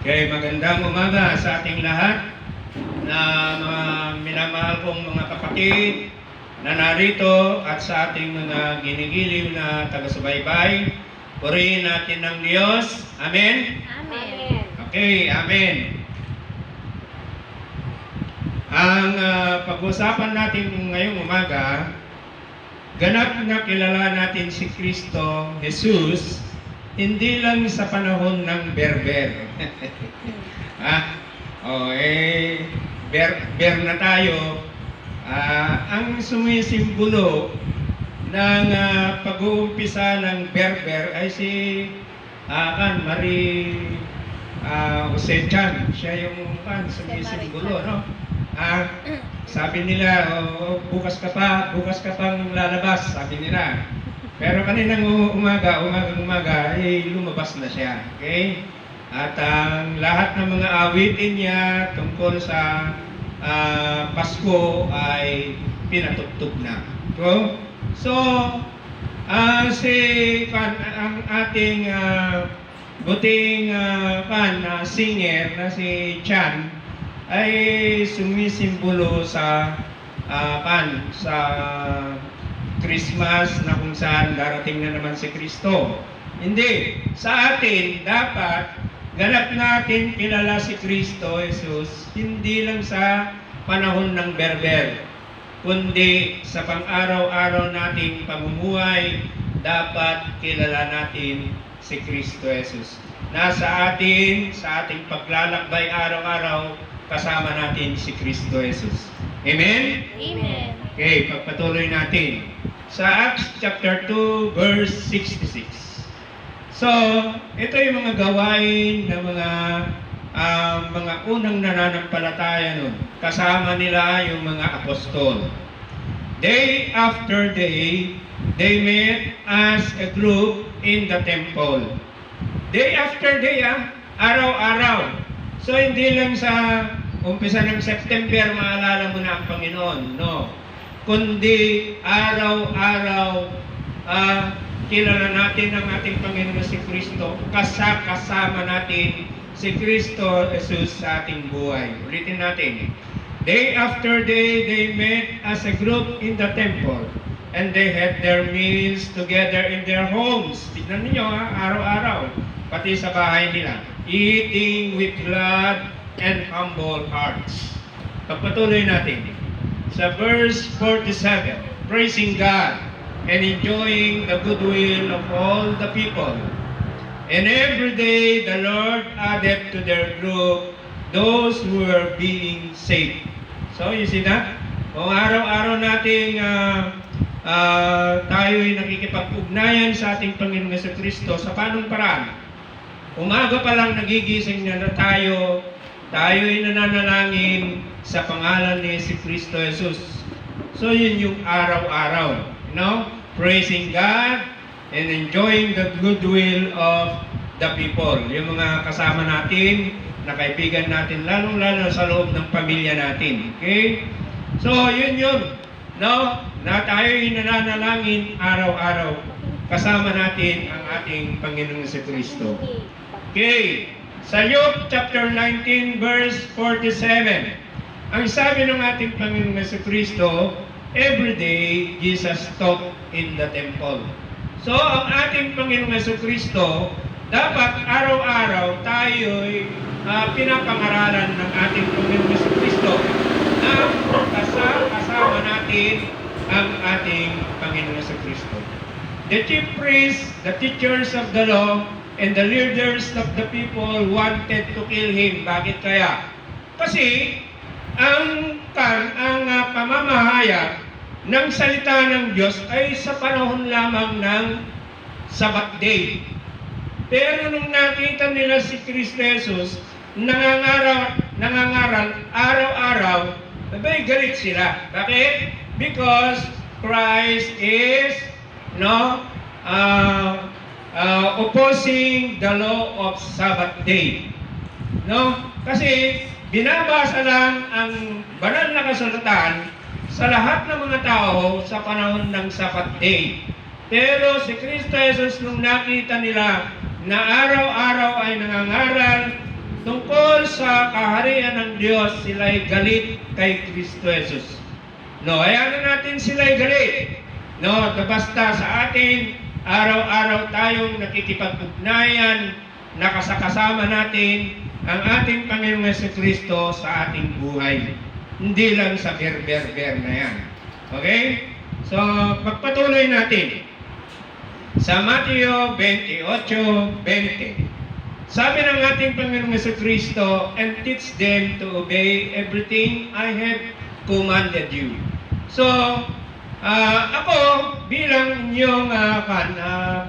Okay, magandang umaga sa ating lahat na mga minamahal kong mga kapatid na narito at sa ating mga ginigiliw na taga-subaybay. Purihin natin ng Diyos. Amen? Amen. Okay, amen. Ang pag-usapan natin ngayong umaga, ganap na kilala natin si Kristo Jesus hindi lang sa panahon ng berber. Ber na tayo. Ang sumisimbolo ng pag-uumpisa ng berber ay si Marie Jose Chan. Siya yung sumisimbolo, no? Sabi nila, bukas ka pang lalabas, sabi nila. Pero kaninang umaga, lumabas na siya. Okay? At ang lahat ng mga awitin niya tungkol sa Pasko ay pinatugtog na. So, ang ating buting singer na si Chan ay sumisimbolo sa Christmas na kung saan darating na naman si Kristo. Hindi. Sa atin, dapat ganap natin kilala si Kristo Jesus hindi lang sa panahon ng berber, kundi sa pang-araw-araw nating pamumuhay, dapat kilala natin si Kristo Jesus. Nasa atin, sa ating paglalakbay araw-araw, kasama natin si Kristo Jesus. Amen? Amen. Okay, pagpatuloy natin sa Acts chapter 2 verse 66. So, ito yung mga gawain ng mga unang nananampalataya nun. Kasama nila yung mga apostol. Day after day, they met as a group in the temple. Day after day, araw-araw. So, hindi lang sa umpisa ng September, maalala mo na ang Panginoon. No. Kundi araw-araw kilala natin ang ating Panginoon si Kristo, kasama natin si Kristo Jesus sa ating buhay. Ulitin natin. Day after day, they met as a group in the temple and they had their meals together in their homes. Tignan niyo araw-araw, pati sa bahay nila. Eating with glad and humble hearts. Pagpatuloy natin. Sa verse 47, praising God and enjoying the goodwill of all the people. And every day the Lord added to their group those who were being saved. So you see that? Kung araw-araw nating tayo'y nakikipag-ugnayan sa ating Panginoon sa Kristo, sa panong paraan? Umaga pa lang nagigising na tayo'y nananalangin sa pangalan ni si Kristo Jesus. So yun yung araw-araw, praising God and enjoying the goodwill of the people. Yung mga kasama natin, na kaibigan natin, lalong-lalo sa loob ng pamilya natin. Okay? So yun, na tayo'y nananalangin araw-araw. Kasama natin ang ating Panginoon si Kristo. Okay. Sa Luke chapter 19 verse 47, ang sabi ng ating Panginoon sa Kristo, every day Jesus taught in the temple. So ang ating Panginoon sa Kristo, dapat araw-araw tayo'y pinapangaralan ng ating Panginoon sa Kristo na kasama natin ang ating Panginoon sa Kristo. The chief priests, the teachers of the law, and the leaders of the people wanted to kill him. Bakit kaya? Kasi ang pamamahayag ng salita ng Diyos ay sa panahon lamang ng Sabbath day. Pero nung nakita nila si Kristo Jesus, nangangaral araw-araw, abay galit sila. Bakit? Because Christ is opposing the law of Sabbath day. Kasi binabasa lang ang banal na kasulatan sa lahat ng mga tao sa panahon ng Sabbath day. Pero si Kristo Jesus nung nakita nila na araw-araw ay nangangaral tungkol sa kaharian ng Diyos, sila'y galit kay Kristo Jesus. No, hayaan na natin sila'y galit. No, basta sa atin, araw-araw tayong nakikipag-ugnayan, nakasakasama natin ang ating Panginoong Jesucristo sa ating buhay. Hindi lang sa ber-ber-ber na yan. Okay? So, pagpatuloy natin. Sa Mateo 28:20, sabi ng ating Panginoong Jesucristo, "And teach them to obey everything I have commanded you." So, ako bilang inyong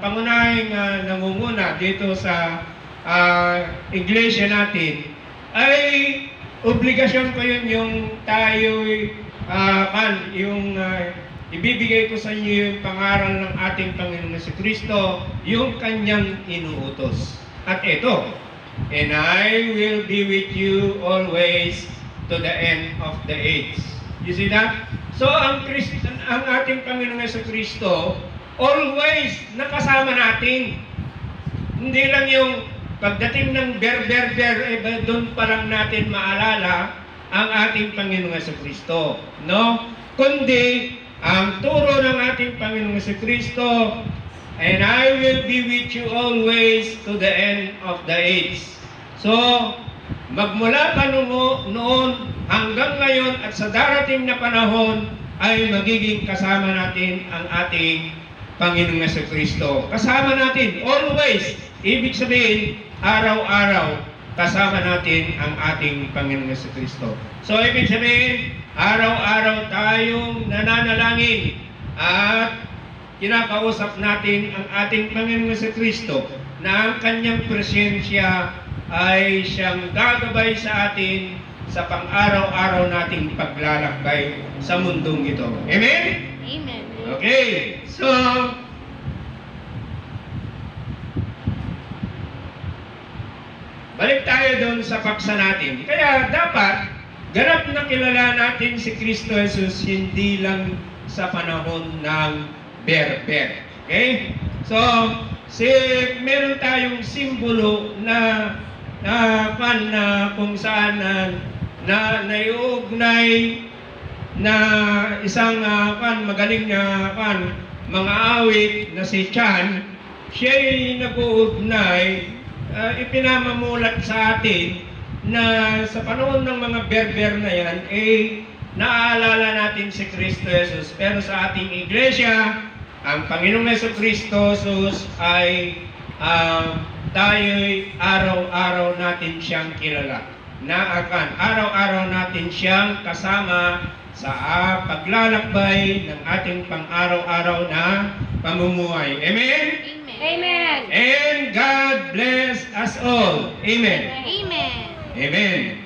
pangunahing namumuna dito sa iglesia natin, ay obligasyon ko yun yung tayo'y ibibigay ko sa inyo yung pangaral ng ating Panginoon Jesucristo, yung kanyang inuutos. At ito, "And I will be with you always to the end of the age." You see that? So, ang ating Panginoong Jesucristo, always nakasama natin. Hindi lang yung pagdating ng ber-ber-ber, doon pa lang natin maalala ang ating Panginoong Jesucristo. No? Kundi, ang turo ng ating Panginoong Jesucristo, "And I will be with you always to the end of the age." So, magmula pa noon hanggang ngayon at sa darating na panahon ay magiging kasama natin ang ating Panginoong Jesucristo. Kasama natin, always. Ibig sabihin, araw-araw, kasama natin ang ating Panginoong Jesucristo. So, ibig sabihin, araw-araw tayong nananalangin at kinakausap natin ang ating Panginoong Jesucristo na ang kanyang presensya ay siyang gagabay sa atin sa pang-araw-araw nating paglalakbay sa mundong ito. Amen? Amen. Okay. So, balik tayo doon sa paksa natin. Kaya dapat ganap na kilala natin si Kristo Jesus hindi lang sa panahon ng ber-ber. Okay? So, meron tayong simbolo na kung saan na naiugnay na isang magaling na mga awit na si Chan. Siya'y nag-uugnay, ipinamamulat sa atin na sa panahon ng mga ber-ber na yan, naaalala natin si Kristo Jesus. Pero sa ating iglesia, ang Panginoong Jesucristo Jesus ay tayo'y araw-araw natin siyang kilala. Araw-araw natin siyang kasama sa paglalakbay ng ating pang-araw-araw na pamumuhay. Amen? Amen. And God bless us all. Amen. Amen. Amen.